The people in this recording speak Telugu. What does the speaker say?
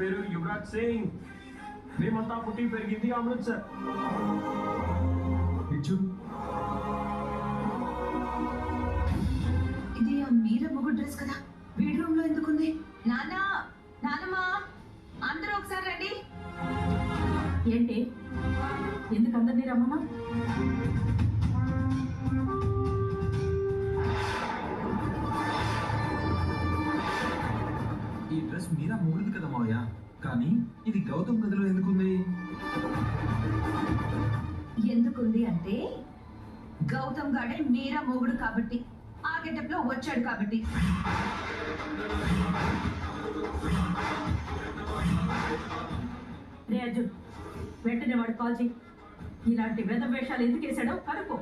పేరు యువరాజ్ సింగ్. మేమంతా పుట్టి పెరిగింది అమృత్సర్. ఇది ఆ మీరా మొగుడు డ్రెస్ కదా, వీడి రూమ్ లో ఎందుకుంది? నాన్న, నాన్నమ్మా, అందరూ ఒకసారి రండి. ఏంటి, ఎందుకు అందరినీ రమ్మన్నా? ఈ డ్రెస్ మీరా మూడుది కదా మావయ్య, కానీ ఇది గౌతమ్ గదిలో ఎందుకుంది? ఎందుకుంది అంటే గౌతమ్ గాడే మీరా మొగుడు కాబట్టి, ఆ గెటప్ లో వచ్చాడు కాబట్టి. రే అర్జున్, వెంటనే వాడు కాల్ చేయి. ఇలాంటి వేద వేషాలు ఎందుకు వేసాడో కనుక్కో.